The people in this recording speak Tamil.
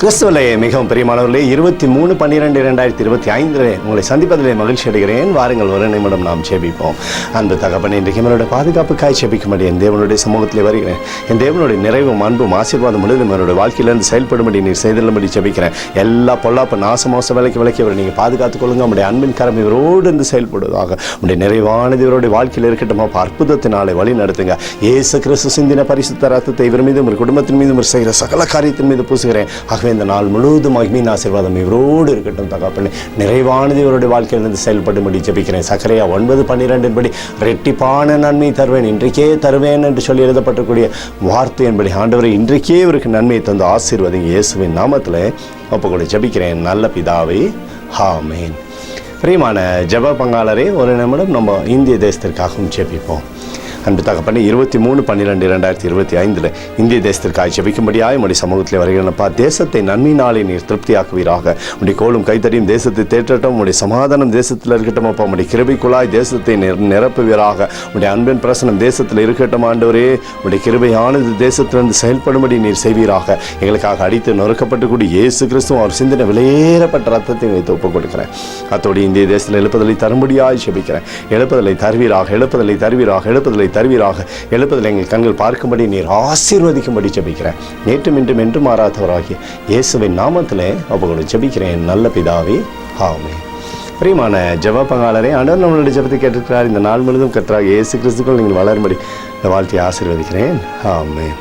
கிறிஸ்துவிலே மிகவும் பிரியமானவர்களே, 23/12/2025 உங்களை சந்திப்பதிலே மகிழ்ச்சி அடைகிறேன். வாருங்கள், ஒரு நிமிடம் நாம் ஜெபிப்போம். அன்பு தகப்பனே, இன்றைக்கு என்னுடைய பாதுகாப்புக்காய் ஜெபிக்கும்படி என் தேவனுடைய சமூகத்திலே வருகிறேன். என் தேவனுடைய நிறைவும் அன்பும் ஆசீர்வாதம் முழுவதும் என்னுடைய வாழ்க்கையிலிருந்து செயல்படும்படி நீர் செய்துள்ளபடி ஜெபிக்கிறேன். எல்லா பொல்லாப்பு நாசமோச விலைக்கு நீங்கள் பாதுகாத்துக் கொள்ளுங்க. உடைய அன்பின் கரம் இவரோடு இருந்து செயல்படுவதாக. உடைய நிறைவானது இவருடைய வாழ்க்கையில் இருக்கட்டும். அற்புதத்தினாலே வழி நடத்துங்க. இயேசு கிறிஸ்து சிந்தின பரிசுத்த ரத்தத்தை இவர் மீதும் ஒரு குடும்பத்தின் மீதும் செய்கிற சகல காரியத்தின் மீது பூசுகிறேன். இந்த நாள் முழுவதும் மகிமையின் ஆசீர்வாதம் இவரோடு இருக்கட்டும். தகப்பனே, நிறைவானது இவருடைய வாழ்க்கையிலிருந்து செயல்படும்படி ஜெபிக்கிறேன். சக்கரையா 9:12 படி ரெட்டிப்பான நன்மை தருவேன், இன்றைக்கே தருவேன் என்று சொல்லி எழுதப்பட்டிருக்கூடிய வார்த்தையின்படி ஆண்டவரை இன்றைக்கே இவருக்கு நன்மையை தந்து ஆசீர்வதிங்க. இயேசுவின் நாமத்தில் ஒப்புக்கொண்டு ஜெபிக்கிறேன் நல்ல பிதாவே, ஆமென். பிரியமான ஜெப பங்காளரே, ஒரு நிமிடம் நம்ம இந்திய தேசத்திற்காகவும் ஜெபிப்போம். அன்பு தகப்பனே, 23/12/2025 இந்திய தேசத்திற்காக ஜெபிக்கும்படியாய் உடைய சமூகத்தில் வருகிறனப்பா. தேசத்தை நன்மையினாலே நீர் திருப்தியாக்குவீராக. உடைய கோலும் கைத்தறியும் தேசத்தை தேற்றட்டும். உடைய சமாதானம் தேசத்தில் இருக்கட்டும். அப்பா, உடைய கிருபைக்குள்ளாய் தேசத்தை நிரப்புவீராக. உடைய அன்பின் பிரசனம் தேசத்தில் இருக்கட்டும். ஆண்டவரே, உடைய கிருபையானது தேசத்திலிருந்து செயல்படும்படி நீர் செய்வீராக. எங்களுக்காக அடித்து நொறுக்கப்பட்டு கூடி இயேசு கிறிஸ்துவும் அவர் சிந்தின விலையேறப்பட்ட ரத்தத்தை வைத்து ஒப்புக் கொடுக்கிறேன். அத்தோடு இந்திய தேசத்தில் எழுப்புதலை தரும்படியாய் ஜெபிக்கிறேன். எழுப்புதலை தருவீராக, எழுப்புதலை தருவீராக, எழுப்புதலை தருவீராக. எழுப்புதல் எங்கள் கண்கள் பார்க்கும்படி நீர் ஆசீர்வதிக்கும்படி ஜெபிக்கிறேன். நேற்றும் இன்றும் என்று மாறாதவராகிய இயேசுவின் நாமத்திலே ஒப்புக்கொண்டு ஜெபிக்கிறேன் நல்ல பிதாவே, ஆமென். பிரியமான ஜெப பங்காளரே, ஆண்டவர் நம்மளுடைய ஜெபத்தை கேட்டிருக்கிறார். இந்த நாள் முழுவதும் கர்த்தராகிய இயேசு கிறிஸ்துக்குள் நீங்கள் வளரும்படி இந்த வாழ்க்கையை ஆசீர்வதிக்கிறேன். ஆமென்.